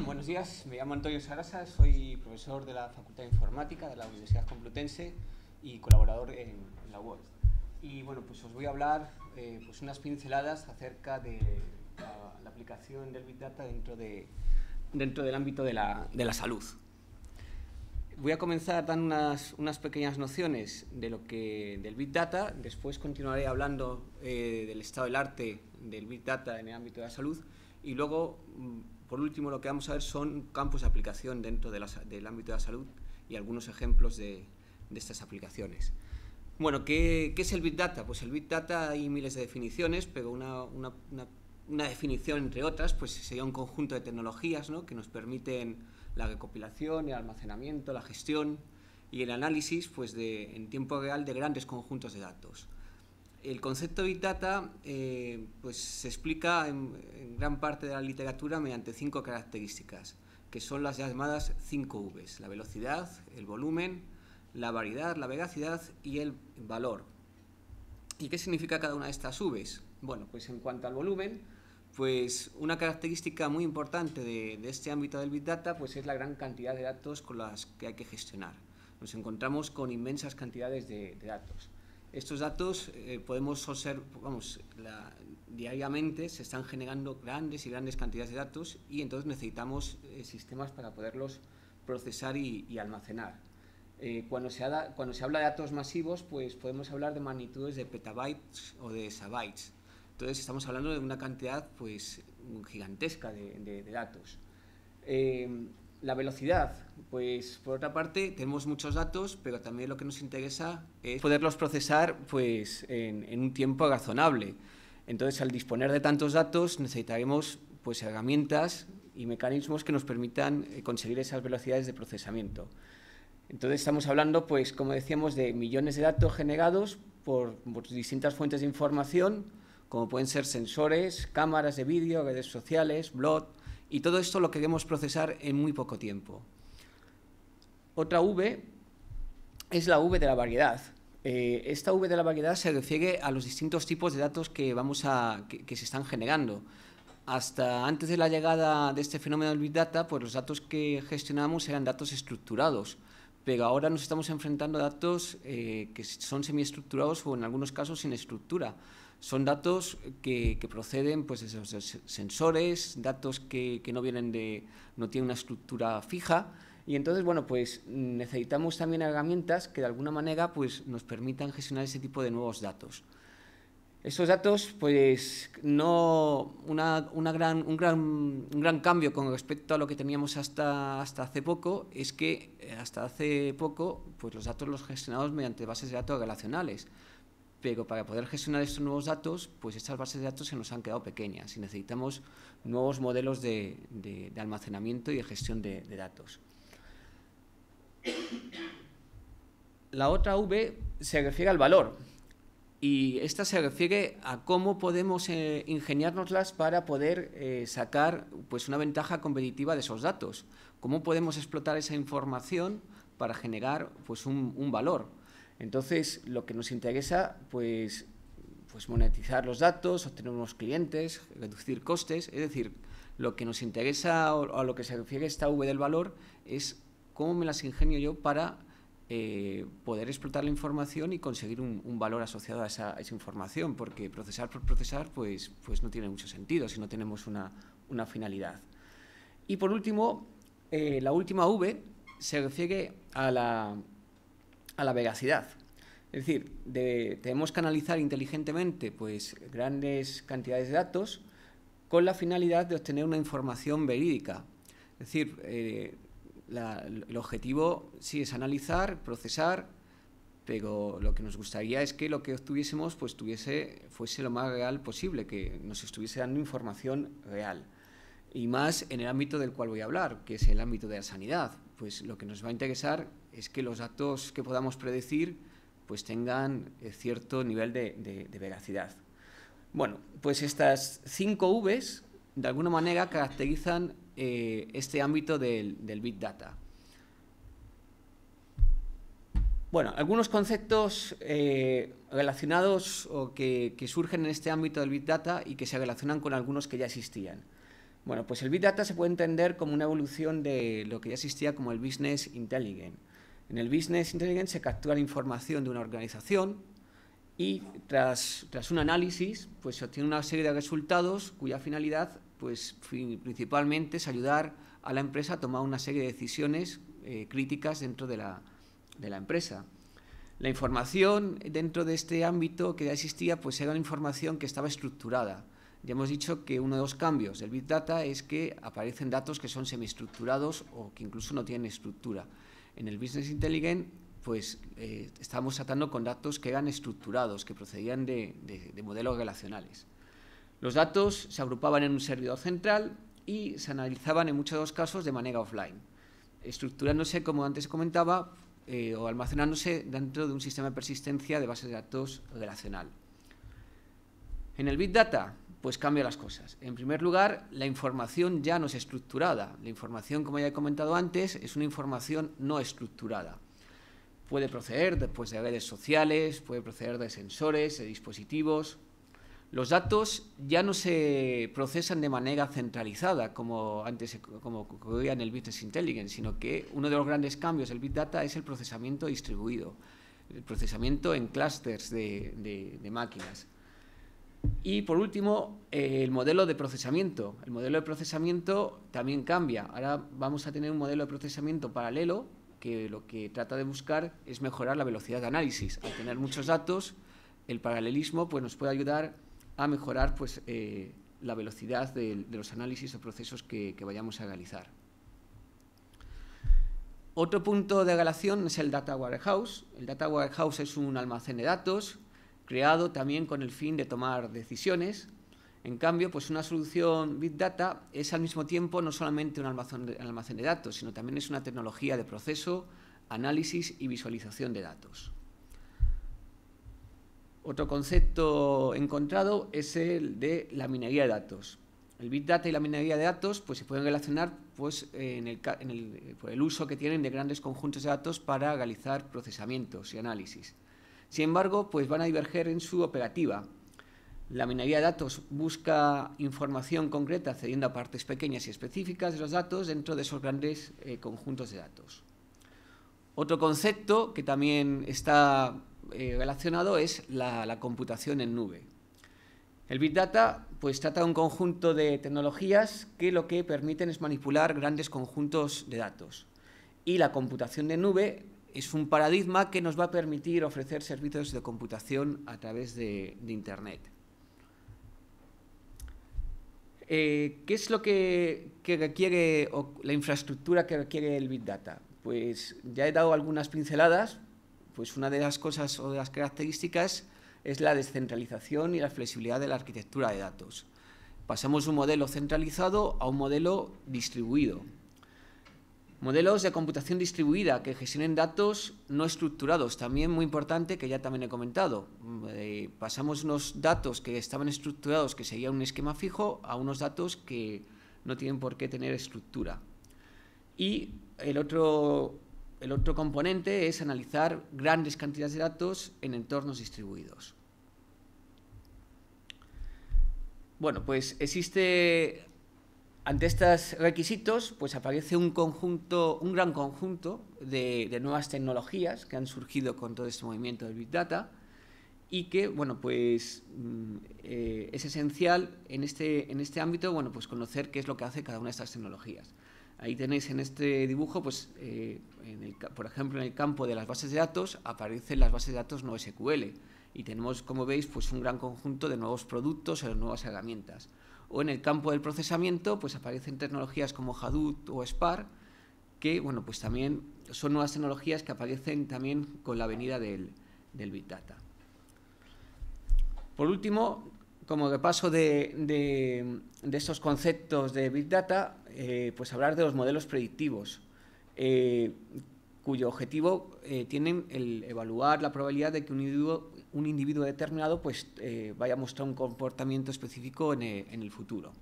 Buenos días, me llamo Antonio Sarasa, soy profesor de la Facultad de Informática de la Universidad Complutense y colaborador en la UOL. Y bueno, pues os voy a hablar pues unas pinceladas acerca de la aplicación del Big Data dentro del ámbito de la salud. Voy a comenzar dando unas pequeñas nociones del Big Data, después continuaré hablando del estado del arte del Big Data en el ámbito de la salud y luego, por último, lo que vamos a ver son campos de aplicación dentro del ámbito de la salud y algunos ejemplos de estas aplicaciones. Bueno, ¿qué es el Big Data? Pues el Big Data hay miles de definiciones, pero una definición, entre otras, pues sería un conjunto de tecnologías, ¿no?, que nos permiten la recopilación, el almacenamiento, la gestión y el análisis pues en tiempo real de grandes conjuntos de datos. El concepto de Big Data pues se explica en gran parte de la literatura mediante 5 características, que son las llamadas 5 Vs: la velocidad, el volumen, la variedad, la veracidad y el valor. ¿Y qué significa cada una de estas Vs? Bueno, pues en cuanto al volumen, pues una característica muy importante de este ámbito del Big Data pues es la gran cantidad de datos con las que hay que gestionar. Nos encontramos con inmensas cantidades de datos. Estos datos podemos observar, diariamente se están generando grandes y grandes cantidades de datos y entonces necesitamos sistemas para poderlos procesar y almacenar. Cuando se habla de datos masivos, pues podemos hablar de magnitudes de petabytes o de exabytes. Entonces estamos hablando de una cantidad pues gigantesca de datos. La velocidad, pues por otra parte tenemos muchos datos, pero también lo que nos interesa es poderlos procesar pues en un tiempo razonable. Entonces, al disponer de tantos datos necesitaremos pues herramientas y mecanismos que nos permitan conseguir esas velocidades de procesamiento. Entonces estamos hablando, pues como decíamos, de millones de datos generados por distintas fuentes de información, como pueden ser sensores, cámaras de vídeo, redes sociales, blog, y todo esto lo queremos procesar en muy poco tiempo. Otra V es la V de la variedad. Esta V de la variedad se refiere a los distintos tipos de datos que se están generando. Hasta antes de la llegada de este fenómeno del Big Data, pues los datos que gestionamos eran datos estructurados, pero ahora nos estamos enfrentando a datos que son semiestructurados o en algunos casos sin estructura. Son datos que proceden pues, de esos sensores, datos que no tienen una estructura fija, y entonces bueno, pues necesitamos también herramientas que de alguna manera pues, nos permitan gestionar ese tipo de nuevos datos. Esos datos, pues, un gran cambio con respecto a lo que teníamos hasta hace poco es que hasta hace poco pues, los datos los gestionamos mediante bases de datos relacionales. Pero para poder gestionar estos nuevos datos, pues estas bases de datos se nos han quedado pequeñas y necesitamos nuevos modelos de almacenamiento y de gestión de datos. La otra V se refiere al valor y esta se refiere a cómo podemos ingeniárnoslas para poder sacar pues, una ventaja competitiva de esos datos. Cómo podemos explotar esa información para generar pues, un valor. Entonces, lo que nos interesa, pues monetizar los datos, obtener unos clientes, reducir costes. Es decir, lo que nos interesa o a lo que se refiere esta V del valor es cómo me las ingenio yo para poder explotar la información y conseguir un valor asociado a esa información, porque procesar por procesar pues no tiene mucho sentido si no tenemos una finalidad. Y por último, la última V se refiere a la veracidad. Es decir, tenemos que analizar inteligentemente pues, grandes cantidades de datos con la finalidad de obtener una información verídica. Es decir, el objetivo sí es analizar, procesar, pero lo que nos gustaría es que lo que obtuviésemos pues, fuese lo más real posible, que nos estuviese dando información real. Y más en el ámbito del cual voy a hablar, que es el ámbito de la sanidad. Pues lo que nos va a interesar es que los datos que podamos predecir pues tengan cierto nivel de veracidad. Bueno, pues estas 5 Vs de alguna manera caracterizan este ámbito del Big Data. Bueno, algunos conceptos relacionados o que surgen en este ámbito del Big Data y que se relacionan con algunos que ya existían. Bueno, pues el Big Data se puede entender como una evolución de lo que ya existía como el Business Intelligence. En el Business Intelligence se captura la información de una organización y tras un análisis pues se obtiene una serie de resultados cuya finalidad pues principalmente es ayudar a la empresa a tomar una serie de decisiones críticas dentro de la empresa. La información dentro de este ámbito que ya existía pues era una información que estaba estructurada. Ya hemos dicho que uno de los cambios del Big Data es que aparecen datos que son semiestructurados o que incluso no tienen estructura. En el Business Intelligence pues estábamos tratando con datos que eran estructurados, que procedían de modelos relacionales. Los datos se agrupaban en un servidor central y se analizaban en muchos de los casos de manera offline, estructurándose, como antes comentaba, o almacenándose dentro de un sistema de persistencia de bases de datos relacional. En el Big Data, pues cambia las cosas. En primer lugar, la información ya no es estructurada. La información, como ya he comentado antes, es una información no estructurada. Puede proceder después de redes sociales, puede proceder de sensores, de dispositivos. Los datos ya no se procesan de manera centralizada, como antes como ocurría en el Business Intelligence, sino que uno de los grandes cambios del Big Data es el procesamiento distribuido, el procesamiento en clústeres de máquinas. Y por último, el modelo de procesamiento. El modelo de procesamiento también cambia. Ahora vamos a tener un modelo de procesamiento paralelo que lo que trata de buscar es mejorar la velocidad de análisis. Al tener muchos datos, el paralelismo pues, nos puede ayudar a mejorar pues, la velocidad de los análisis o procesos que vayamos a realizar. Otro punto de relación es el Data Warehouse. El Data Warehouse es un almacén de datos creado también con el fin de tomar decisiones. En cambio, pues una solución Big Data es al mismo tiempo no solamente un almacén de datos, sino también es una tecnología de proceso, análisis y visualización de datos. Otro concepto encontrado es el de la minería de datos. El Big Data y la minería de datos pues, se pueden relacionar pues, por el uso que tienen de grandes conjuntos de datos para realizar procesamientos y análisis. Sin embargo, pues, van a diverger en su operativa. La minería de datos busca información concreta accediendo a partes pequeñas y específicas de los datos dentro de esos grandes conjuntos de datos. Otro concepto que también está relacionado es la computación en nube. El Big Data pues, trata de un conjunto de tecnologías que lo que permiten es manipular grandes conjuntos de datos. Y la computación de nube es un paradigma que nos va a permitir ofrecer servicios de computación a través de Internet. ¿Qué es lo que requiere o la infraestructura que requiere el Big Data? Pues ya he dado algunas pinceladas, pues una de las cosas o de las características es la descentralización y la flexibilidad de la arquitectura de datos. Pasamos de un modelo centralizado a un modelo distribuido. Modelos de computación distribuida que gestionen datos no estructurados, también muy importante, que ya también he comentado. Pasamos unos datos que estaban estructurados, que seguían un esquema fijo, a unos datos que no tienen por qué tener estructura. Y el otro componente es analizar grandes cantidades de datos en entornos distribuidos. Bueno, pues existe... Ante estos requisitos, pues aparece un gran conjunto de nuevas tecnologías que han surgido con todo este movimiento del Big Data y que, bueno, pues es esencial en este ámbito, bueno, pues conocer qué es lo que hace cada una de estas tecnologías. Ahí tenéis en este dibujo, pues, por ejemplo, en el campo de las bases de datos aparecen las bases de datos NoSQL y tenemos, como veis, pues un gran conjunto de nuevos productos o de nuevas herramientas. O en el campo del procesamiento, pues aparecen tecnologías como Hadoop o Spark, que bueno, pues también son nuevas tecnologías que aparecen también con la venida del Big Data. Por último, como repaso de estos conceptos de Big Data, pues hablar de los modelos predictivos, cuyo objetivo tienen el evaluar la probabilidad de que un individuo determinado pues, vaya a mostrar un comportamiento específico en el futuro.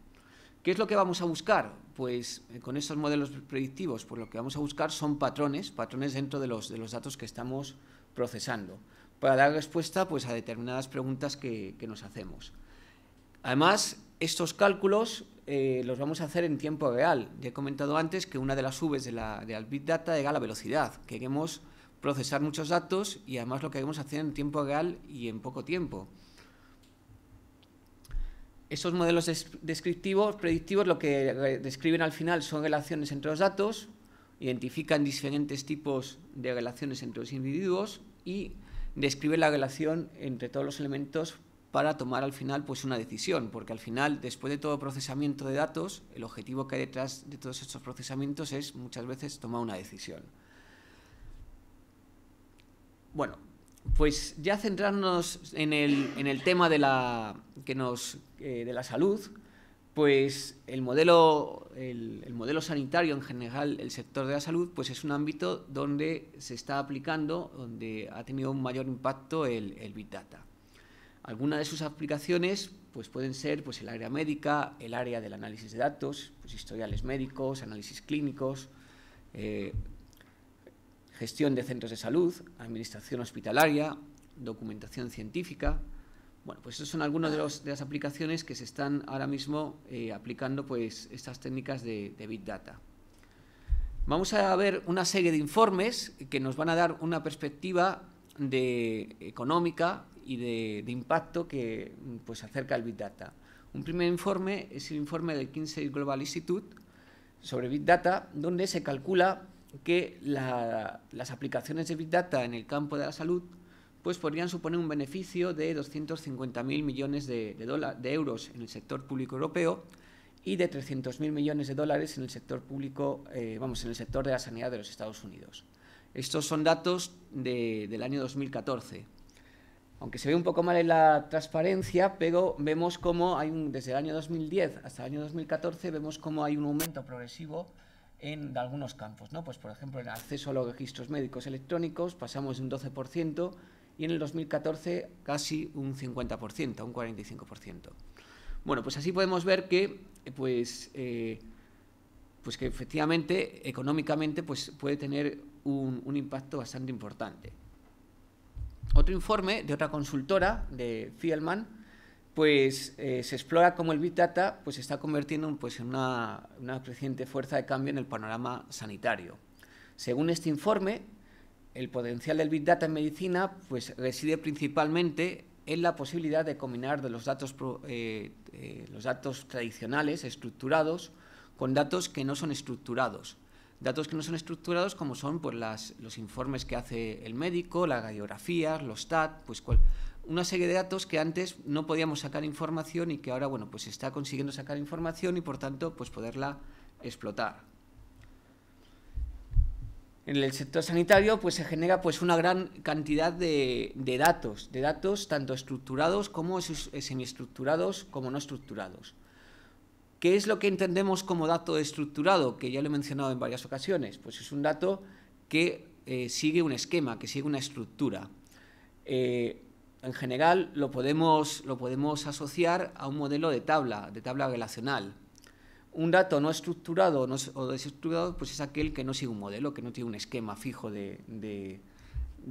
¿Qué es lo que vamos a buscar? Pues con estos modelos predictivos, pues lo que vamos a buscar son patrones dentro de los datos que estamos procesando, para dar respuesta pues, a determinadas preguntas que nos hacemos. Además, estos cálculos los vamos a hacer en tiempo real. Ya he comentado antes que una de las Vs de la Big Data era la velocidad. Queremos procesar muchos datos y además lo queremos hacer en tiempo real y en poco tiempo. Esos modelos descriptivos, predictivos, lo que describen al final son relaciones entre los datos, identifican diferentes tipos de relaciones entre los individuos y describen la relación entre todos los elementos para tomar al final pues una decisión, porque al final, después de todo procesamiento de datos, el objetivo que hay detrás de todos estos procesamientos es muchas veces tomar una decisión. Bueno, pues ya centrarnos en el tema de la salud, pues el modelo sanitario en general, el sector de la salud, pues es un ámbito donde se está aplicando, donde ha tenido un mayor impacto el Big Data. Algunas de sus aplicaciones pues pueden ser pues, el área médica, el área del análisis de datos, pues, historiales médicos, análisis clínicos, gestión de centros de salud, administración hospitalaria, documentación científica. Bueno, pues esas son algunas de las aplicaciones que se están ahora mismo aplicando pues, estas técnicas de Big Data. Vamos a ver una serie de informes que nos van a dar una perspectiva económica y de impacto que pues, acerca del Big Data. Un primer informe es el informe del Kinsey Global Institute sobre Big Data, donde se calcula que las aplicaciones de Big Data en el campo de la salud pues podrían suponer un beneficio de 250.000 millones de euros en el sector público europeo y de 300.000 millones de dólares en el sector público, en el sector de la sanidad de los Estados Unidos. Estos son datos del año 2014. Aunque se ve un poco mal en la transparencia, pero vemos cómo desde el año 2010 hasta el año 2014, vemos cómo hay un aumento progresivo en algunos campos, ¿no? Pues, por ejemplo, en el acceso a los registros médicos electrónicos pasamos de un 12% y en el 2014 casi un 50%, un 45%. Bueno, pues así podemos ver que, que efectivamente, económicamente, pues puede tener un impacto bastante importante. Otro informe de otra consultora, de Fielman, pues se explora cómo el Big Data pues, se está convirtiendo pues, en una creciente fuerza de cambio en el panorama sanitario. Según este informe, el potencial del Big Data en medicina pues, reside principalmente en la posibilidad de combinar de los datos tradicionales, estructurados, con datos que no son estructurados. Datos que no son estructurados como son pues, los informes que hace el médico, las radiografías, los STAT, pues una serie de datos que antes no podíamos sacar información y que ahora bueno, pues se está consiguiendo sacar información y por tanto pues, poderla explotar. En el sector sanitario pues, se genera pues, una gran cantidad de datos tanto estructurados como semiestructurados como no estructurados. ¿Qué es lo que entendemos como dato estructurado? Que ya lo he mencionado en varias ocasiones. Pues es un dato que sigue un esquema, que sigue una estructura. En general lo podemos asociar a un modelo de tabla relacional. Un dato no estructurado o desestructurado pues es aquel que no sigue un modelo, que no tiene un esquema fijo de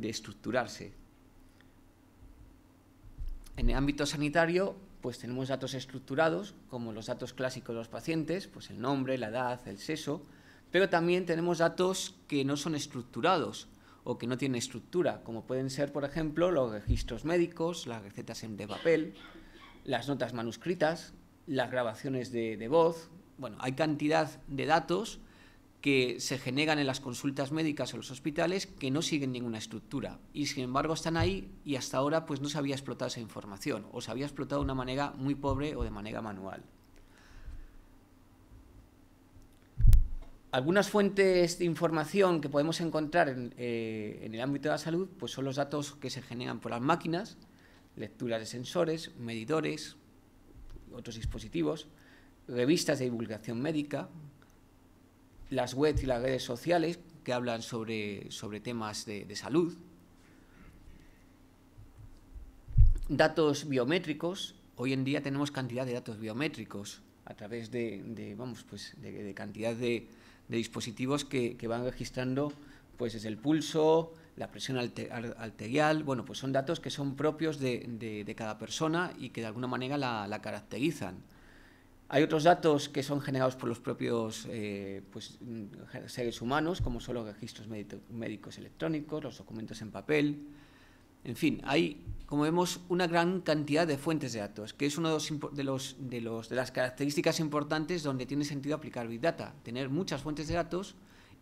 estructurarse. En el ámbito sanitario pues tenemos datos estructurados, como los datos clásicos de los pacientes, pues el nombre, la edad, el sexo, pero también tenemos datos que no son estructurados o que no tienen estructura, como pueden ser, por ejemplo, los registros médicos, las recetas de papel, las notas manuscritas, las grabaciones de voz. Bueno, hay cantidad de datos que se generan en las consultas médicas o los hospitales que no siguen ninguna estructura y sin embargo están ahí y hasta ahora pues no se había explotado esa información o se había explotado de una manera muy pobre o de manera manual. Algunas fuentes de información que podemos encontrar en el ámbito de la salud pues son los datos que se generan por las máquinas, lecturas de sensores, medidores, otros dispositivos, revistas de divulgación médica, las webs y las redes sociales que hablan sobre temas de salud, datos biométricos. Hoy en día tenemos cantidad de datos biométricos a través de cantidad de dispositivos que van registrando pues, desde el pulso, la presión arterial. Bueno, pues son datos que son propios de cada persona y que de alguna manera la caracterizan. Hay otros datos que son generados por los propios seres humanos, como son los registros médicos electrónicos, los documentos en papel. En fin, hay, como vemos, una gran cantidad de fuentes de datos, que es una de las características importantes donde tiene sentido aplicar Big Data, tener muchas fuentes de datos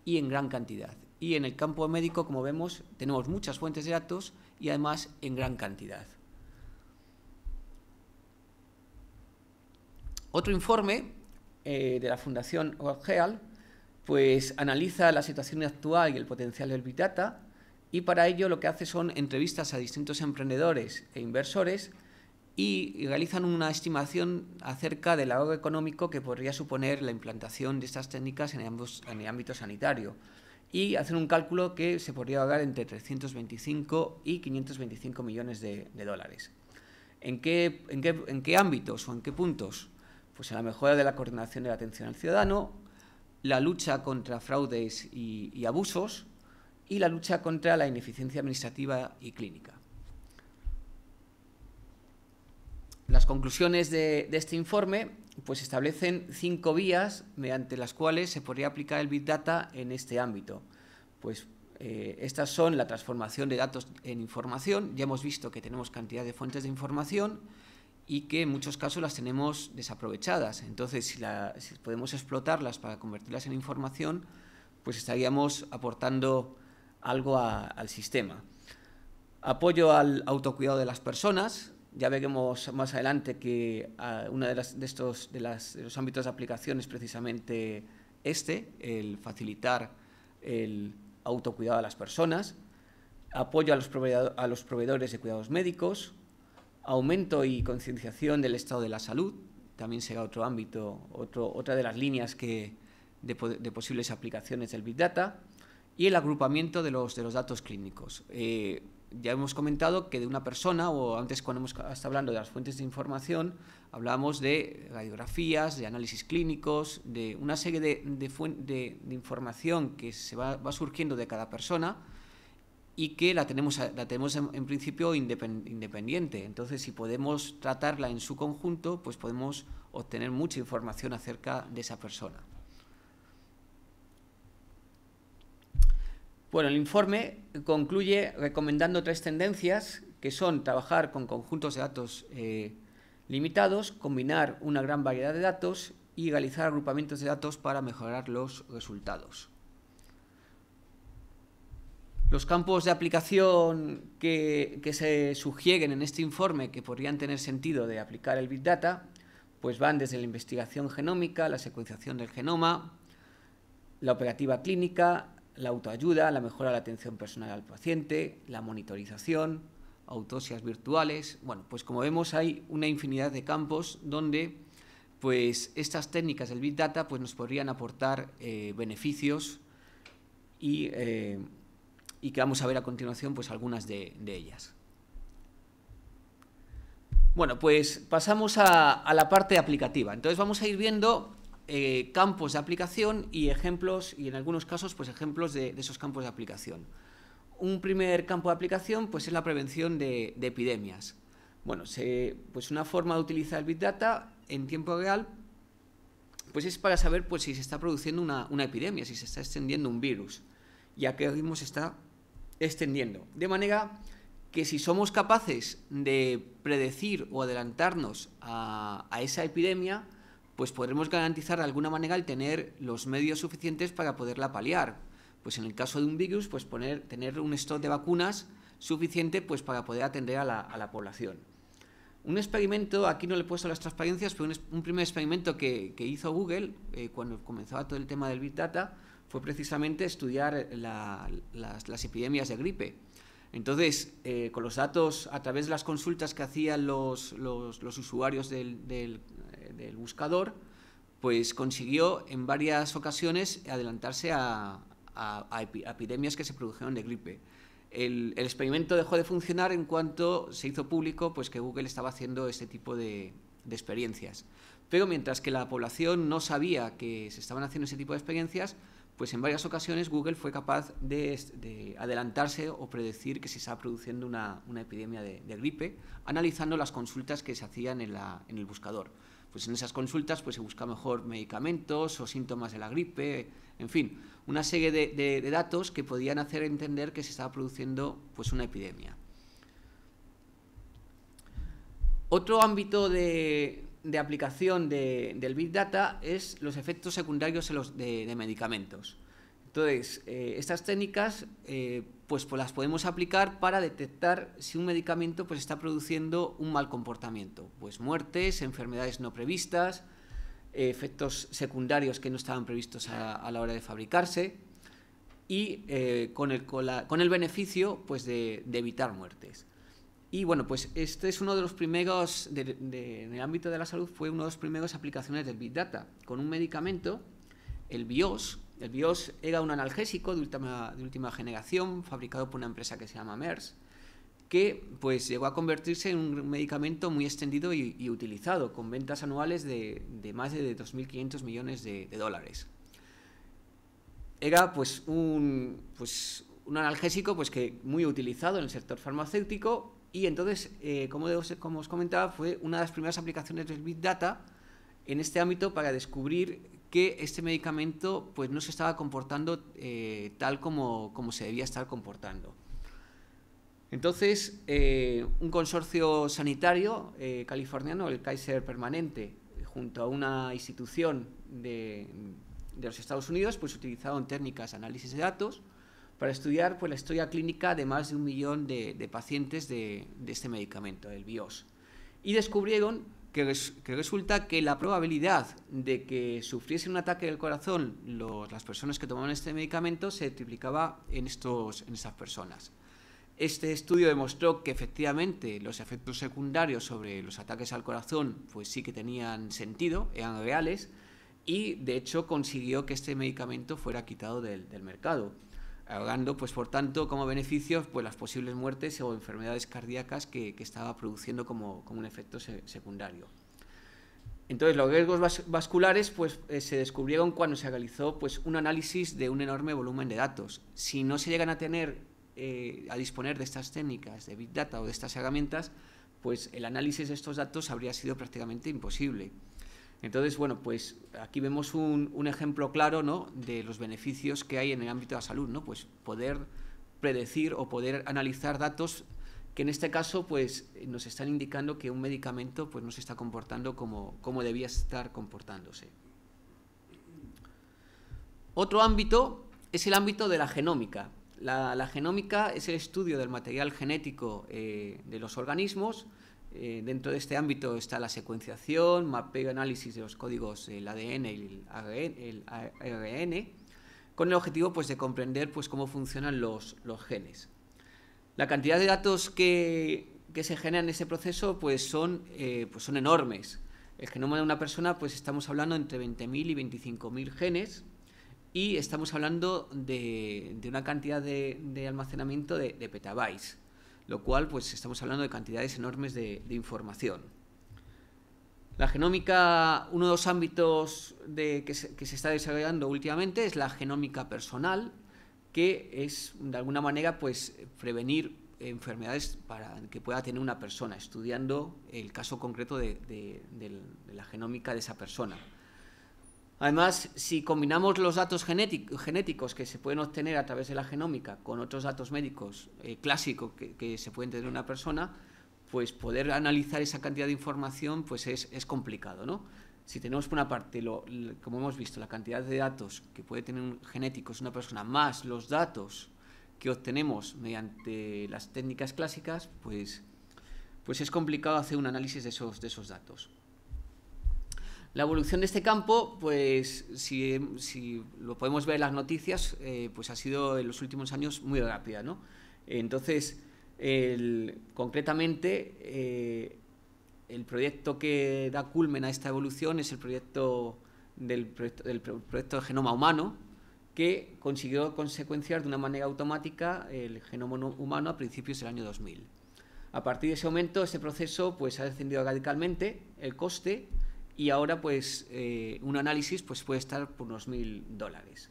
y en gran cantidad. Y en el campo médico, como vemos, tenemos muchas fuentes de datos y además en gran cantidad. Otro informe de la Fundación World Health pues analiza la situación actual y el potencial del Big Data, y para ello lo que hace son entrevistas a distintos emprendedores e inversores y realizan una estimación acerca del ahorro económico que podría suponer la implantación de estas técnicas en el ámbito sanitario, y hacen un cálculo que se podría ahorrar entre 325 y 525 millones de dólares. ¿En qué ámbitos o en qué puntos? Pues en la mejora de la coordinación de la atención al ciudadano, la lucha contra fraudes y abusos, y la lucha contra la ineficiencia administrativa y clínica. Las conclusiones de este informe pues establecen 5 vías mediante las cuales se podría aplicar el Big Data en este ámbito. Pues estas son la transformación de datos en información. Ya hemos visto que tenemos cantidad de fuentes de información y que en muchos casos las tenemos desaprovechadas. Entonces, si podemos explotarlas para convertirlas en información, pues estaríamos aportando algo al sistema. Apoyo al autocuidado de las personas. Ya veremos más adelante que uno de los ámbitos de aplicación es precisamente el facilitar el autocuidado de las personas. Apoyo a los proveedores de cuidados médicos. Aumento y concienciación del estado de la salud, también será otro ámbito, otra de las líneas de posibles aplicaciones del Big Data, y el agrupamiento de los datos clínicos. Ya hemos comentado que de una persona, o antes cuando hemos estado hablando de las fuentes de información, hablábamos de radiografías, de análisis clínicos, de una serie de información que se va surgiendo de cada persona, y que la tenemos en principio independiente. Entonces, si podemos tratarla en su conjunto, pues podemos obtener mucha información acerca de esa persona. Bueno, el informe concluye recomendando 3 tendencias, que son trabajar con conjuntos de datos limitados, combinar una gran variedad de datos y realizar agrupamientos de datos para mejorar los resultados. Los campos de aplicación que se sugieren en este informe que podrían tener sentido de aplicar el Big Data, pues van desde la investigación genómica, la secuenciación del genoma, la operativa clínica, la autoayuda, la mejora de la atención personal al paciente, la monitorización, autopsias virtuales. Bueno, pues como vemos hay una infinidad de campos donde pues estas técnicas del Big Data pues nos podrían aportar beneficios y que vamos a ver a continuación pues algunas de ellas. Bueno, pues pasamos a la parte aplicativa. Entonces vamos a ir viendo campos de aplicación y ejemplos, y en algunos casos pues ejemplos de esos campos de aplicación. Un primer campo de aplicación pues es la prevención de epidemias. Bueno, pues una forma de utilizar el Big Data en tiempo real pues es para saber pues si se está produciendo una epidemia, si se está extendiendo un virus y a qué ritmo se está extendiendo. De manera que si somos capaces de predecir o adelantarnos a esa epidemia, pues podremos garantizar de alguna manera el tener los medios suficientes para poderla paliar. Pues en el caso de un virus, pues tener un stock de vacunas suficiente pues para poder atender a la población. Un experimento, aquí no le he puesto las transparencias, pero un primer experimento que hizo Google cuando comenzaba todo el tema del Big Data fue precisamente estudiar las epidemias de gripe. Entonces, con los datos, a través de las consultas que hacían los usuarios del buscador, pues consiguió en varias ocasiones adelantarse a epidemias que se produjeron de gripe. El experimento dejó de funcionar en cuanto se hizo público pues, que Google estaba haciendo este tipo de experiencias. Pero mientras que la población no sabía que se estaban haciendo ese tipo de experiencias, pues en varias ocasiones Google fue capaz de adelantarse o predecir que se estaba produciendo una epidemia de gripe, analizando las consultas que se hacían en el buscador. pues en esas consultas pues se busca mejor medicamentos o síntomas de la gripe, en fin, una serie de datos que podían hacer entender que se estaba produciendo pues una epidemia. Otro ámbito de aplicación del Big Data es los efectos secundarios de medicamentos. Entonces, estas técnicas pues las podemos aplicar para detectar si un medicamento pues está produciendo un mal comportamiento, pues muertes, enfermedades no previstas, efectos secundarios que no estaban previstos a la hora de fabricarse y con el beneficio pues de evitar muertes. Y bueno, pues este es uno de los primeros, en el ámbito de la salud, fue una de las primeras aplicaciones del Big Data, con un medicamento, el BIOS. El BIOS era un analgésico de última generación, fabricado por una empresa que se llama Merck, que pues llegó a convertirse en un medicamento muy extendido y utilizado, con ventas anuales de más de 2.500 millones de dólares. Era pues un analgésico pues que muy utilizado en el sector farmacéutico. Y entonces, como os comentaba, fue una de las primeras aplicaciones del Big Data en este ámbito para descubrir que este medicamento pues, no se estaba comportando tal como se debía estar comportando. Entonces, un consorcio sanitario californiano, el Kaiser Permanente, junto a una institución de los Estados Unidos, pues utilizaron técnicas de análisis de datos para estudiar pues, la historia clínica de más de 1 millón de pacientes de este medicamento, el BIOS. Y descubrieron que resulta que la probabilidad de que sufriesen un ataque del corazón las personas que tomaban este medicamento se triplicaba en estas personas. Este estudio demostró que efectivamente los efectos secundarios sobre los ataques al corazón pues sí que tenían sentido, eran reales, y de hecho consiguió que este medicamento fuera quitado del mercado, ahorrando, pues por tanto, como beneficios, pues las posibles muertes o enfermedades cardíacas que estaba produciendo como un efecto secundario. Entonces, los riesgos vasculares pues, se descubrieron cuando se realizó pues, un análisis de un enorme volumen de datos. Si no se llegan a disponer de estas técnicas de Big Data o de estas herramientas, pues el análisis de estos datos habría sido prácticamente imposible. Entonces, bueno, pues aquí vemos un ejemplo claro, ¿no?, de los beneficios que hay en el ámbito de la salud, ¿no? Pues poder predecir o poder analizar datos que en este caso pues nos están indicando que un medicamento pues no se está comportando como debía estar comportándose. Otro ámbito es el ámbito de la genómica. La genómica es el estudio del material genético de los organismos. Dentro de este ámbito está la secuenciación, mapeo y análisis de los códigos del ADN y el ARN, con el objetivo pues, de comprender pues, cómo funcionan los genes. La cantidad de datos que se generan en este proceso pues, son enormes. El genoma de una persona pues, estamos hablando entre 20.000 y 25.000 genes, y estamos hablando de una cantidad de almacenamiento de petabytes, lo cual pues estamos hablando de cantidades enormes de información. La genómica, uno de los ámbitos que se está desarrollando últimamente es la genómica personal, que es de alguna manera pues prevenir enfermedades que pueda tener una persona, estudiando el caso concreto de la genómica de esa persona. Además, si combinamos los datos genéticos que se pueden obtener a través de la genómica con otros datos médicos clásicos que se pueden tener de una persona, pues poder analizar esa cantidad de información pues es complicado, ¿no? Si tenemos por una parte, como hemos visto, la cantidad de datos que puede tener genéticos una persona, más los datos que obtenemos mediante las técnicas clásicas, pues es complicado hacer un análisis de esos datos. La evolución de este campo, pues si lo podemos ver en las noticias, pues ha sido en los últimos años muy rápida, ¿no? Entonces, concretamente, el proyecto que da culmen a esta evolución es el proyecto del proyecto del genoma humano, que consiguió secuenciar de una manera automática el genoma humano a principios del año 2000. A partir de ese momento, este proceso pues, ha descendido radicalmente el coste, y ahora pues un análisis pues, puede estar por unos $1.000.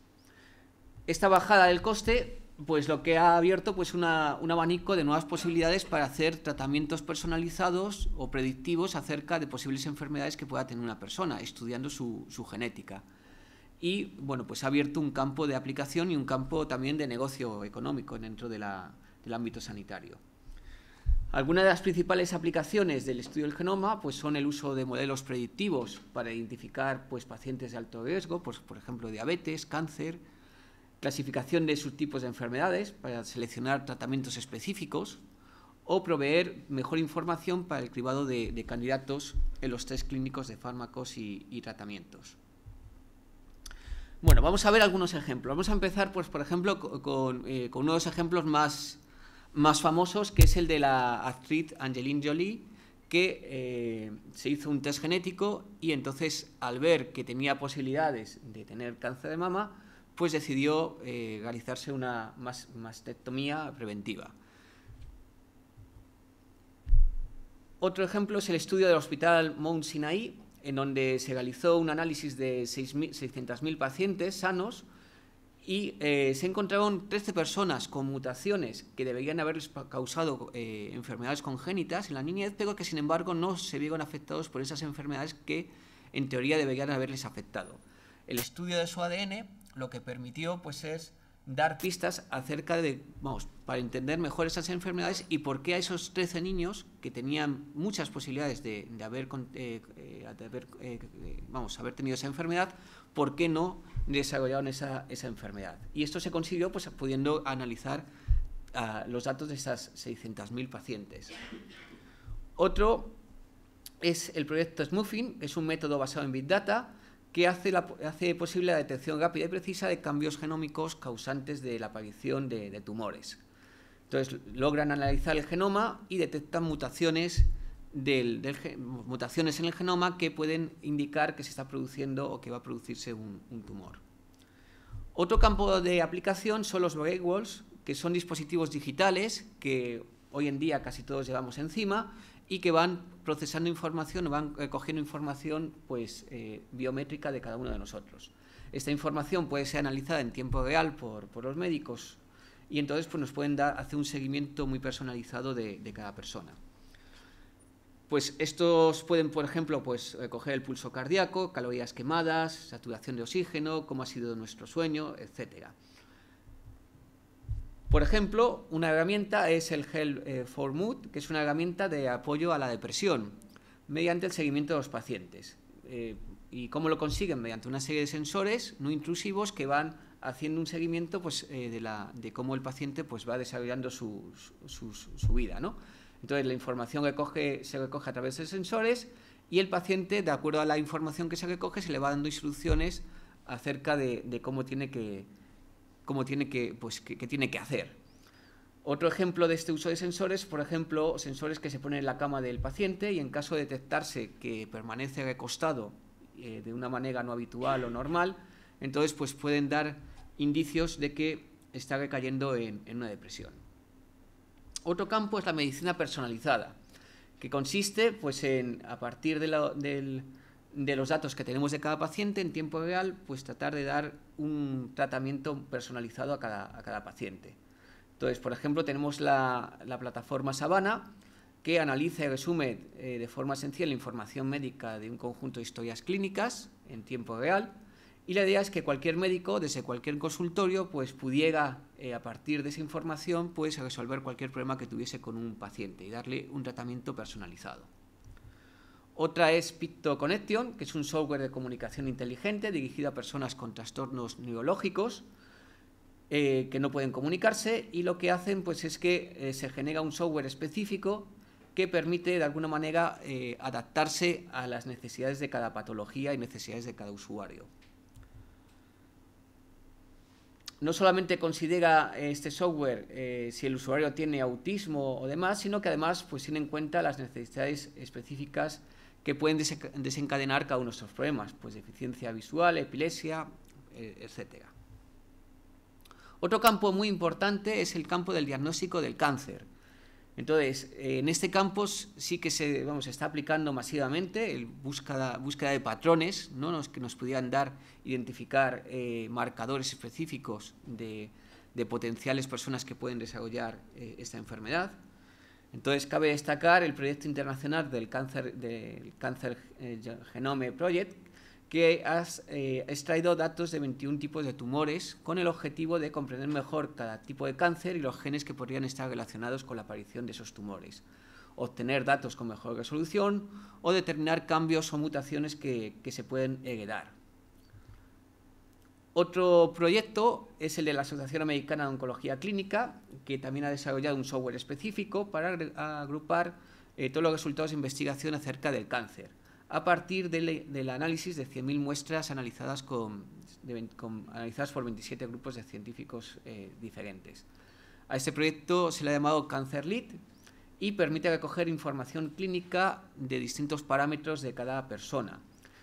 Esta bajada del coste pues lo que ha abierto pues un abanico de nuevas posibilidades para hacer tratamientos personalizados o predictivos acerca de posibles enfermedades que pueda tener una persona, estudiando su genética. Y bueno, pues ha abierto un campo de aplicación y un campo también de negocio económico dentro del ámbito sanitario. Algunas de las principales aplicaciones del estudio del genoma pues son el uso de modelos predictivos para identificar pues, pacientes de alto riesgo, pues, por ejemplo diabetes, cáncer, clasificación de subtipos de enfermedades para seleccionar tratamientos específicos o proveer mejor información para el cribado de candidatos en los test clínicos de fármacos y tratamientos. Bueno, vamos a ver algunos ejemplos. Vamos a empezar, pues, por ejemplo, con uno de los ejemplos más famosos, que es el de la actriz Angelina Jolie, que se hizo un test genético y entonces, al ver que tenía posibilidades de tener cáncer de mama, pues decidió realizarse una mastectomía preventiva. Otro ejemplo es el estudio del Hospital Mount Sinai, en donde se realizó un análisis de 600.000 pacientes sanos y se encontraron 13 personas con mutaciones que deberían haberles causado enfermedades congénitas en la niñez, pero que sin embargo no se vieron afectados por esas enfermedades que en teoría deberían haberles afectado. El estudio de su ADN lo que permitió pues es dar pistas acerca de, para entender mejor esas enfermedades y por qué a esos 13 niños que tenían muchas posibilidades de haber tenido esa enfermedad, por qué no desarrollaron esa enfermedad. Y esto se consiguió pues pudiendo analizar los datos de esas 600.000 pacientes. Otro es el proyecto Smoothing, que es un método basado en Big Data, que hace posible la detección rápida y precisa de cambios genómicos causantes de la aparición de tumores. Entonces, logran analizar el genoma y detectan mutaciones en el genoma que pueden indicar que se está produciendo o que va a producirse un tumor. Otro campo de aplicación son los wearables, que son dispositivos digitales que hoy en día casi todos llevamos encima y que van procesando información o van recogiendo información pues, biométrica de cada uno de nosotros. Esta información puede ser analizada en tiempo real por los médicos y entonces pues, nos pueden hacer un seguimiento muy personalizado de cada persona. Pues estos pueden, por ejemplo, pues, recoger el pulso cardíaco, calorías quemadas, saturación de oxígeno, cómo ha sido nuestro sueño, etc. Por ejemplo, una herramienta es el Health for Mood, que es una herramienta de apoyo a la depresión, mediante el seguimiento de los pacientes. ¿Y cómo lo consiguen? Mediante una serie de sensores no intrusivos que van haciendo un seguimiento pues, de cómo el paciente pues, va desarrollando su vida, ¿no? Entonces, la información se recoge a través de sensores y el paciente, de acuerdo a la información que se recoge, se le va dando instrucciones acerca de cómo tiene que hacer. Otro ejemplo de este uso de sensores, por ejemplo, sensores que se ponen en la cama del paciente y en caso de detectarse que permanece recostado de una manera no habitual o normal, entonces pues pueden dar indicios de que está recayendo en una depresión. Otro campo es la medicina personalizada, que consiste pues, en, a partir de los datos que tenemos de cada paciente en tiempo real, pues tratar de dar un tratamiento personalizado a cada paciente. Entonces, por ejemplo, tenemos la plataforma Savannah, que analiza y resume de forma sencilla la información médica de un conjunto de historias clínicas en tiempo real, y la idea es que cualquier médico, desde cualquier consultorio, pues pudiera, a partir de esa información, pues resolver cualquier problema que tuviese con un paciente y darle un tratamiento personalizado. Otra es PictoConnection, que es un software de comunicación inteligente dirigido a personas con trastornos neurológicos que no pueden comunicarse, y lo que hacen pues, es que se genera un software específico que permite de alguna manera adaptarse a las necesidades de cada patología y necesidades de cada usuario. No solamente considera este software si el usuario tiene autismo o demás, sino que además pues, tiene en cuenta las necesidades específicas que pueden desencadenar cada uno de estos problemas, pues deficiencia visual, epilepsia, etc. Otro campo muy importante es el campo del diagnóstico del cáncer. Entonces, en este campo sí que se está aplicando masivamente búsqueda de patrones, ¿no? Que nos pudieran identificar marcadores específicos de de potenciales personas que pueden desarrollar esta enfermedad. Entonces, cabe destacar el proyecto internacional del Cancer Genome Project, que ha extraído datos de 21 tipos de tumores con el objetivo de comprender mejor cada tipo de cáncer y los genes que podrían estar relacionados con la aparición de esos tumores, obtener datos con mejor resolución o determinar cambios o mutaciones que se pueden heredar. Otro proyecto es el de la Asociación Americana de Oncología Clínica, que también ha desarrollado un software específico para agrupar todos los resultados de investigación acerca del cáncer, a partir del análisis de 100.000 muestras analizadas analizadas por 27 grupos de científicos diferentes. A este proyecto se le ha llamado CancerLead y permite recoger información clínica de distintos parámetros de cada persona.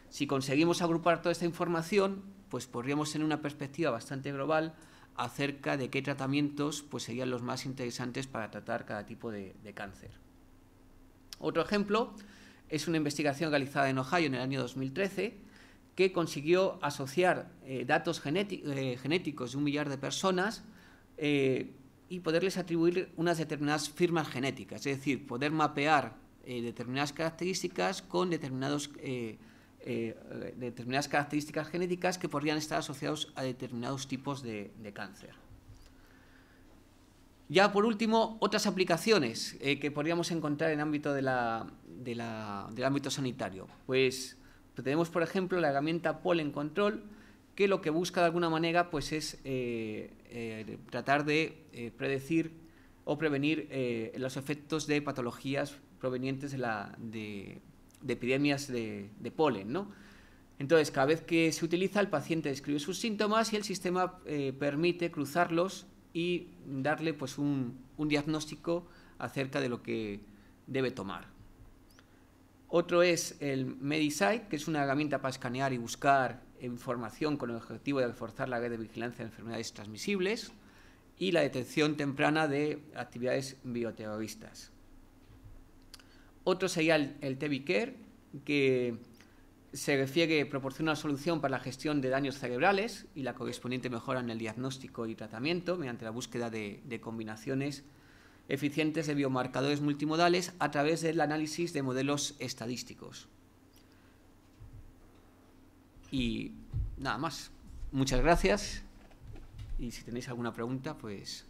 Si conseguimos agrupar toda esta información, pues podríamos tener una perspectiva bastante global acerca de qué tratamientos pues, serían los más interesantes para tratar cada tipo de cáncer. Otro ejemplo es una investigación realizada en Ohio en el año 2013 que consiguió asociar datos genéticos de 1 millar de personas y poderles atribuir unas determinadas firmas genéticas, es decir, poder mapear determinadas características con determinadas características genéticas que podrían estar asociados a determinados tipos de cáncer. Ya por último, otras aplicaciones que podríamos encontrar en el ámbito del ámbito sanitario. Pues tenemos, por ejemplo, la herramienta Pollen Control, que lo que busca de alguna manera pues, es tratar de predecir o prevenir los efectos de patologías provenientes de epidemias de polen, ¿no? Entonces, cada vez que se utiliza, el paciente describe sus síntomas y el sistema permite cruzarlos y darle pues, un diagnóstico acerca de lo que debe tomar. Otro es el MediSite, que es una herramienta para escanear y buscar información con el objetivo de reforzar la red de vigilancia de enfermedades transmisibles y la detección temprana de actividades bioterroristas. Otro sería el TB-Care, que proporciona una solución para la gestión de daños cerebrales y la correspondiente mejora en el diagnóstico y tratamiento mediante la búsqueda de combinaciones eficientes de biomarcadores multimodales a través del análisis de modelos estadísticos. Y nada más. Muchas gracias y si tenéis alguna pregunta, pues